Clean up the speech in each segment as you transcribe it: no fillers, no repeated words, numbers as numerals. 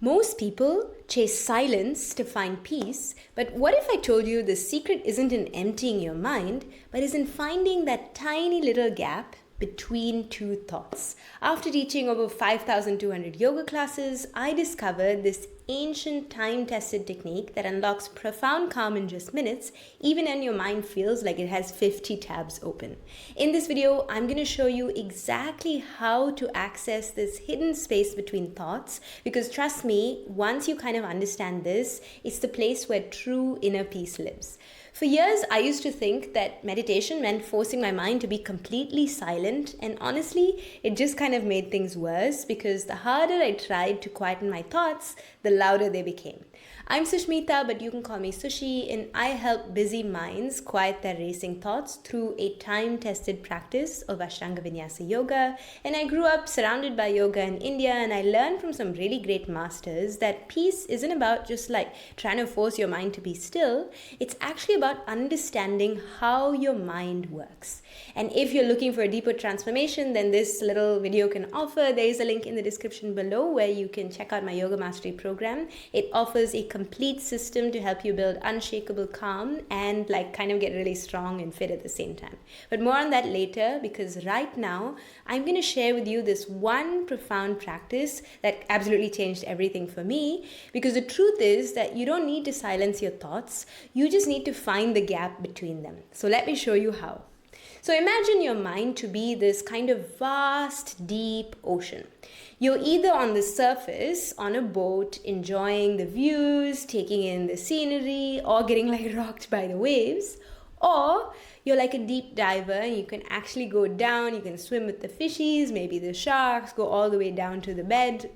Most people chase silence to find peace, but what if I told you the secret isn't in emptying your mind, but is in finding that tiny little gap between two thoughts? After teaching over 5,200 yoga classes, I discovered this ancient time-tested technique that unlocks profound calm in just minutes, even when your mind feels like it has 50 tabs open. In this video, I'm going to show you exactly how to access this hidden space between thoughts, because trust me, once you kind of understand this, it's the place where true inner peace lives. For years, I used to think that meditation meant forcing my mind to be completely silent, and honestly, it just kind of made things worse because the harder I tried to quieten my thoughts, the louder they became. I'm Sushmitha, but you can call me Sushi, and I help busy minds quiet their racing thoughts through a time-tested practice of Ashtanga Vinyasa yoga. And I grew up surrounded by yoga in India, and I learned from some really great masters that peace isn't about just like trying to force your mind to be still. It's actually about understanding how your mind works. And if you're looking for a deeper transformation than this little video can offer, there is a link in the description below where you can check out my yoga mastery program. It offers a complete system to help you build unshakable calm and like kind of get really strong and fit at the same time. But more on that later, because right now I'm going to share with you this one profound practice that absolutely changed everything for me. Because the truth is that you don't need to silence your thoughts, you just need to find the gap between them. So let me show you how. So imagine your mind to be this kind of vast, deep ocean. You're either on the surface, on a boat, enjoying the views, taking in the scenery, or getting like rocked by the waves, or you're like a deep diver and you can actually go down, you can swim with the fishies, maybe the sharks, go all the way down to the bed.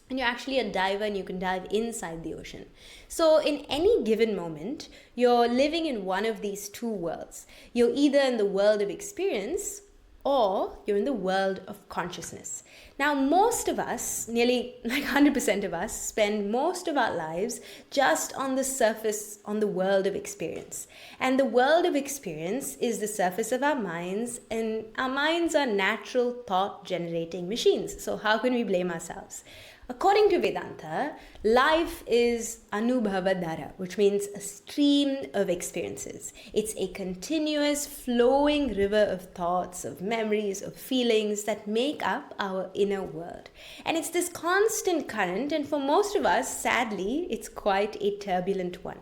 And you're actually a diver and you can dive inside the ocean. So in any given moment, you're living in one of these two worlds. You're either in the world of experience or you're in the world of consciousness. Now, most of us, nearly like 100% of us, spend most of our lives just on the surface, on the world of experience. And the world of experience is the surface of our minds, and our minds are natural thought-generating machines. So how can we blame ourselves? According to Vedanta, life is anubhava dhara, which means a stream of experiences. It's a continuous flowing river of thoughts, of memories, of feelings that make up our inner world. And it's this constant current, and for most of us, sadly, it's quite a turbulent one.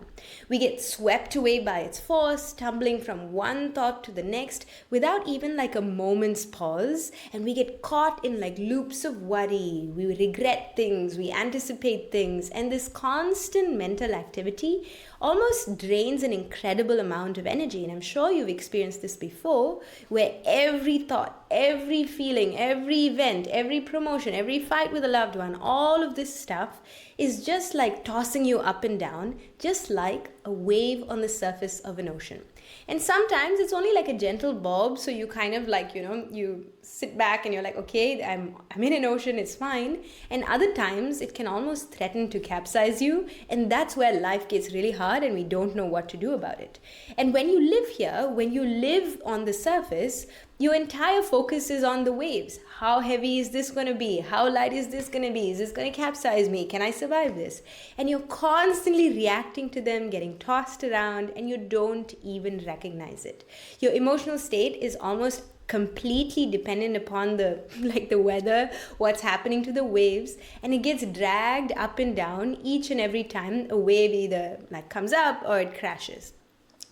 We get swept away by its force, tumbling from one thought to the next without even like a moment's pause, and we get caught in like loops of worry. We regret things, we anticipate things, and this constant mental activity almost drains an incredible amount of energy. And I'm sure you've experienced this before, where every thought, every feeling, every event, every promotion, every fight with a loved one, all of this stuff is just like tossing you up and down, just like a wave on the surface of an ocean. And sometimes it's only like a gentle bob, so you kind of like, you sit back and you're like, okay, I'm in an ocean, it's fine. And other times it can almost threaten to capsize you, and that's where life gets really hard and we don't know what to do about it. And when you live here, when you live on the surface, your entire focus is on the waves. How heavy is this going to be? How light is this going to be? Is this going to capsize me? Can I survive this? And you're constantly reacting to them, getting tossed around, and you don't even recognize it. Your emotional state is almost completely dependent upon the weather, what's happening to the waves, and it gets dragged up and down each and every time a wave either like comes up or it crashes.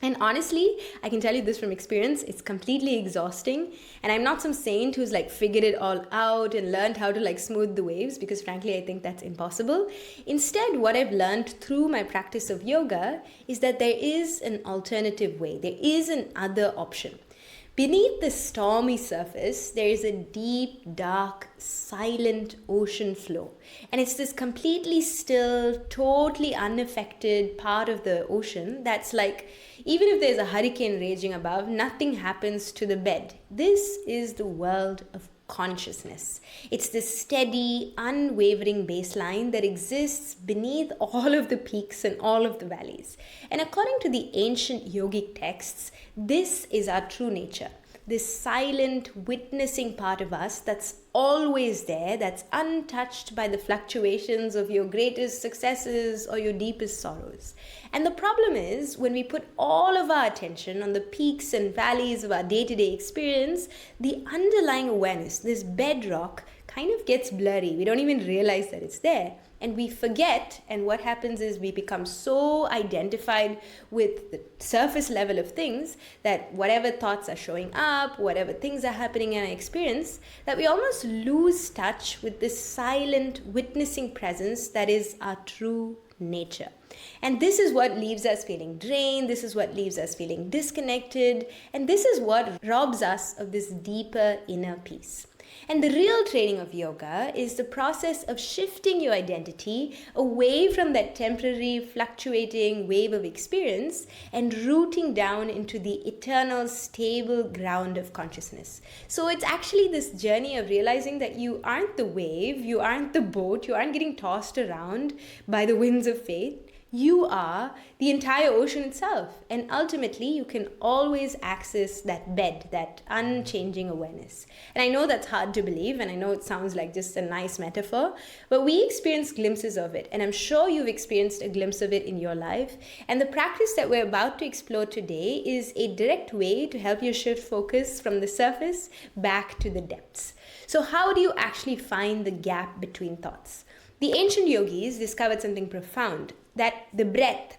And honestly, I can tell you this from experience, it's completely exhausting. And I'm not some saint who's like figured it all out and learned how to like smooth the waves, because frankly, I think that's impossible. Instead, what I've learned through my practice of yoga is that there is an alternative way. There is an other option. Beneath the stormy surface, there is a deep, dark, silent ocean flow. And it's this completely still, totally unaffected part of the ocean that's like, even if there's a hurricane raging above, nothing happens to the bed. This is the world of consciousness. It's this steady, unwavering baseline that exists beneath all of the peaks and all of the valleys. And according to the ancient yogic texts, this is our true nature. this silent witnessing part of us that's always there, that's untouched by the fluctuations of your greatest successes or your deepest sorrows. And the problem is, when we put all of our attention on the peaks and valleys of our day-to-day experience, the underlying awareness, this bedrock, kind of gets blurry. We don't even realize that it's there. And we forget, and what happens is we become so identified with the surface level of things that whatever thoughts are showing up, whatever things are happening in our experience, that we almost lose touch with this silent witnessing presence that is our true nature. And this is what leaves us feeling drained, this is what leaves us feeling disconnected, and this is what robs us of this deeper inner peace. And the real training of yoga is the process of shifting your identity away from that temporary, fluctuating wave of experience and rooting down into the eternal, stable ground of consciousness. So it's actually this journey of realizing that you aren't the wave, you aren't the boat, you aren't getting tossed around by the winds of fate. You are the entire ocean itself, and ultimately you can always access that bed, that unchanging awareness. And I know that's hard to believe, and I know it sounds like just a nice metaphor, but we experience glimpses of it, and I'm sure you've experienced a glimpse of it in your life. And the practice that we're about to explore today is a direct way to help you shift focus from the surface back to the depths. So how do you actually find the gap between thoughts? The ancient yogis discovered something profound, that the breath,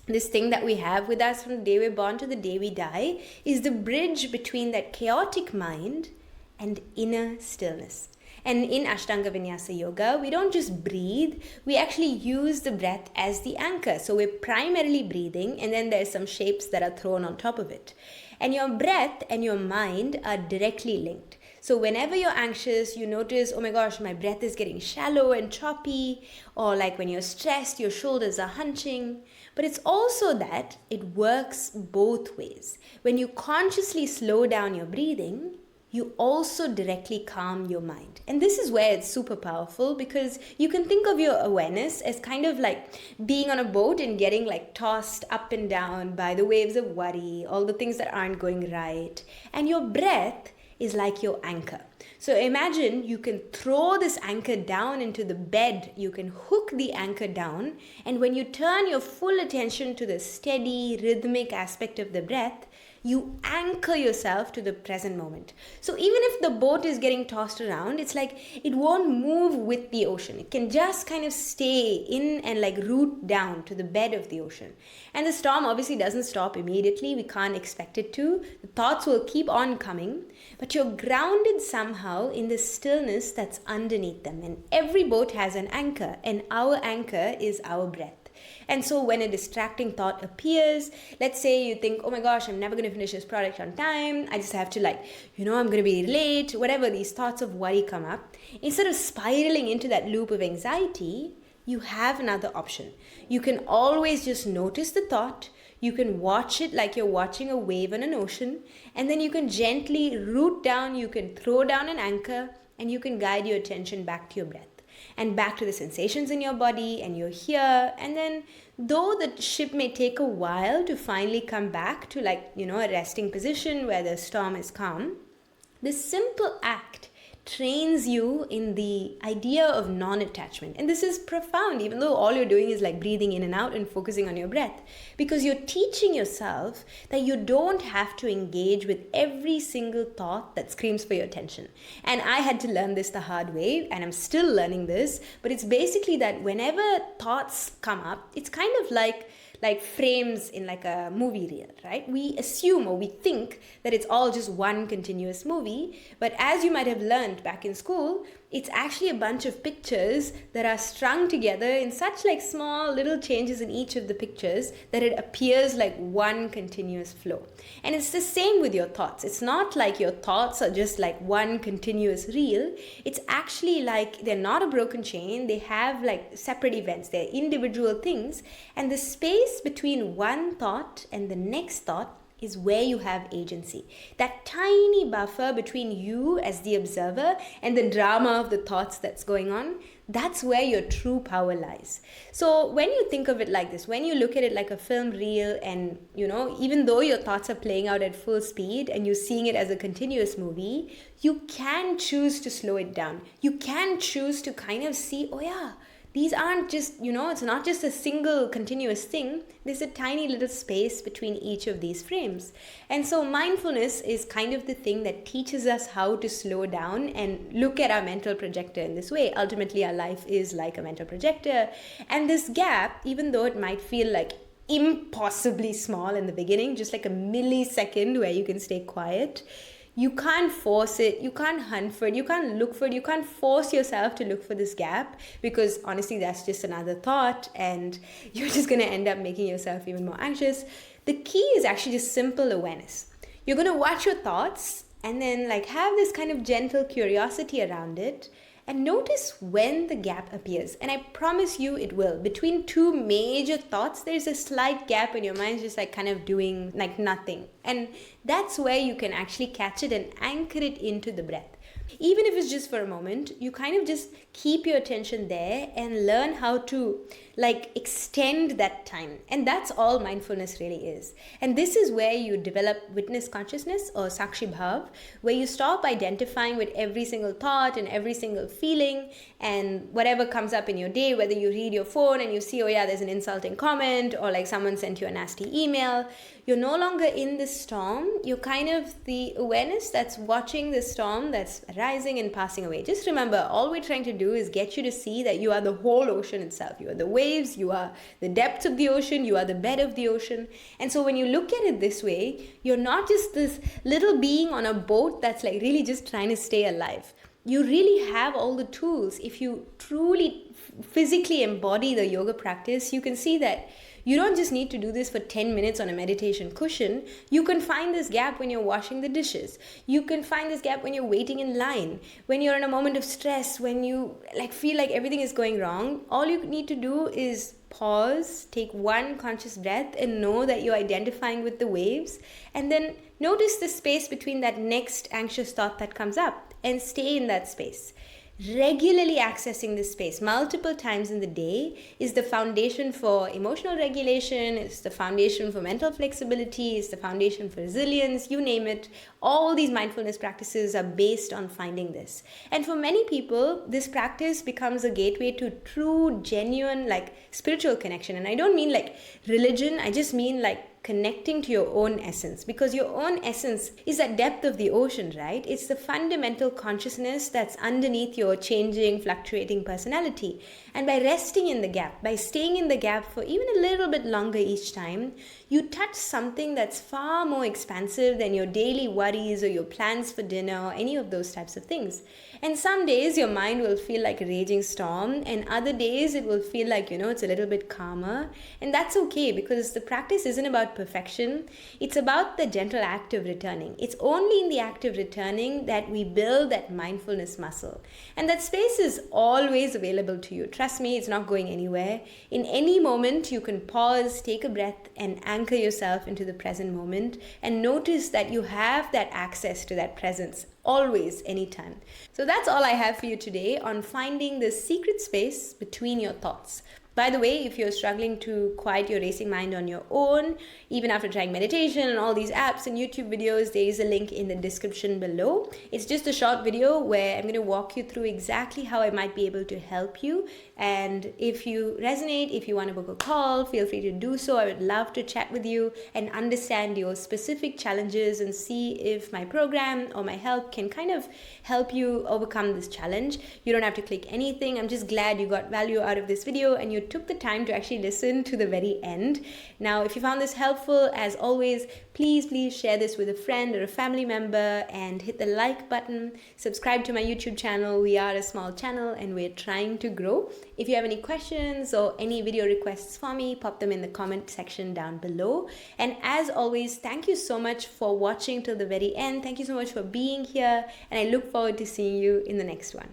this thing that we have with us from the day we're born to the day we die, is the bridge between that chaotic mind and inner stillness. And in Ashtanga Vinyasa yoga, we don't just breathe, we actually use the breath as the anchor. So we're primarily breathing, and then there's some shapes that are thrown on top of it. And your breath and your mind are directly linked. So whenever you're anxious, you notice, oh my gosh, my breath is getting shallow and choppy, or like when you're stressed, your shoulders are hunching. But it's also that it works both ways. When you consciously slow down your breathing, you also directly calm your mind. And this is where it's super powerful, because you can think of your awareness as kind of like being on a boat and getting like tossed up and down by the waves of worry, all the things that aren't going right. And your breath is like your anchor. So imagine you can throw this anchor down into the bed, you can hook the anchor down, and when you turn your full attention to the steady, rhythmic aspect of the breath, you anchor yourself to the present moment. So even if the boat is getting tossed around, it's like it won't move with the ocean. It can just kind of stay in and like root down to the bed of the ocean. And the storm obviously doesn't stop immediately. We can't expect it to. The thoughts will keep on coming, but you're grounded somehow in the stillness that's underneath them. And every boat has an anchor, and our anchor is our breath. And so when a distracting thought appears, let's say you think, oh my gosh, I'm never going to finish this project on time. I just have to I'm going to be late. Whatever these thoughts of worry come up, instead of spiraling into that loop of anxiety, you have another option. You can always just notice the thought. You can watch it like you're watching a wave on an ocean. And then you can gently root down, you can throw down an anchor, and you can guide your attention back to your breath. And back to the sensations in your body, and you're here. And then though the ship may take a while to finally come back to a resting position where the storm is calm, this simple act trains you in the idea of non-attachment. And this is profound, even though all you're doing is like breathing in and out and focusing on your breath, because you're teaching yourself that you don't have to engage with every single thought that screams for your attention. And I had to learn this the hard way, and I'm still learning this, but it's basically that whenever thoughts come up, it's kind of like frames in like a movie reel, right? We assume or we think that it's all just one continuous movie, but as you might have learned back in school, it's actually a bunch of pictures that are strung together in such like small little changes in each of the pictures that it appears like one continuous flow. And it's the same with your thoughts. It's not like your thoughts are just like one continuous reel. It's actually like they're not a broken chain. They have like separate events. They're individual things. And the space between one thought and the next thought is where you have agency. That tiny buffer between you as the observer and the drama of the thoughts that's going on, That's where your true power lies. So when you think of it like this, when you look at it like a film reel, and even though your thoughts are playing out at full speed and you're seeing it as a continuous movie, you can choose to slow it down. You can choose to kind of see, oh yeah, these aren't just, it's not just a single continuous thing. There's a tiny little space between each of these frames. And so mindfulness is kind of the thing that teaches us how to slow down and look at our mental projector in this way. Ultimately, our life is like a mental projector. And this gap, even though it might feel like impossibly small in the beginning, just like a millisecond where you can stay quiet, you can't force it, you can't hunt for it, you can't look for it, you can't force yourself to look for this gap, because honestly, that's just another thought and you're just going to end up making yourself even more anxious. The key is actually just simple awareness. You're going to watch your thoughts and then have this kind of gentle curiosity around it, and notice when the gap appears. And I promise you it will. Between two major thoughts, there's a slight gap and your mind's just kind of doing nothing. And that's where you can actually catch it and anchor it into the breath. Even if it's just for a moment, you kind of just keep your attention there and learn how to extend that time. And that's all mindfulness really is. And this is where you develop witness consciousness, or sakshi bhav, where you stop identifying with every single thought and every single feeling and whatever comes up in your day, whether you read your phone and you see, oh yeah, there's an insulting comment, or someone sent you a nasty email. You're no longer in the storm. You're kind of the awareness that's watching the storm that's rising and passing away. Just remember, all we're trying to do is get you to see that you are the whole ocean itself. You are the waves, you are the depths of the ocean, you are the bed of the ocean. And so when you look at it this way, you're not just this little being on a boat that's really just trying to stay alive. You really have all the tools. If you truly physically embody the yoga practice, you can see that you don't just need to do this for 10 minutes on a meditation cushion. You can find this gap when you're washing the dishes. You can find this gap when you're waiting in line, when you're in a moment of stress, when you feel like everything is going wrong. All you need to do is pause, take one conscious breath, and know that you're identifying with the waves. And then notice the space between that next anxious thought that comes up, and stay in that space. Regularly accessing this space multiple times in the day is the foundation for emotional regulation, it's the foundation for mental flexibility, it's the foundation for resilience, you name it. All these mindfulness practices are based on finding this. And for many people, this practice becomes a gateway to true, genuine, spiritual connection. And I don't mean religion, I just mean connecting to your own essence, because your own essence is that depth of the ocean, right? It's the fundamental consciousness that's underneath your changing, fluctuating personality. And by resting in the gap, by staying in the gap for even a little bit longer each time, you touch something that's far more expansive than your daily worries or your plans for dinner or any of those types of things. And some days your mind will feel like a raging storm, and other days it will feel like, it's a little bit calmer. And that's okay, because the practice isn't about perfection. It's about the gentle act of returning. It's only in the act of returning that we build that mindfulness muscle. And that space is always available to you. Trust me, it's not going anywhere. In any moment, you can pause, take a breath, and anchor yourself into the present moment, and notice that you have that access to that presence always, anytime. So that's all I have for you today on finding the secret space between your thoughts. By the way, if you're struggling to quiet your racing mind on your own, even after trying meditation and all these apps and YouTube videos, there is a link in the description below. It's just a short video where I'm going to walk you through exactly how I might be able to help you. And if you resonate, if you want to book a call, feel free to do so. I would love to chat with you and understand your specific challenges and see if my program or my help can kind of help you overcome this challenge. You don't have to click anything. I'm just glad you got value out of this video and you took the time to actually listen to the very end. Now, if you found this helpful, as always, please share this with a friend or a family member and hit the like button. Subscribe to my YouTube channel. We are a small channel and we're trying to grow. If you have any questions or any video requests for me, pop them in the comment section down below. And as always, thank you so much for watching till the very end. Thank you so much for being here, and I look forward to seeing you in the next one.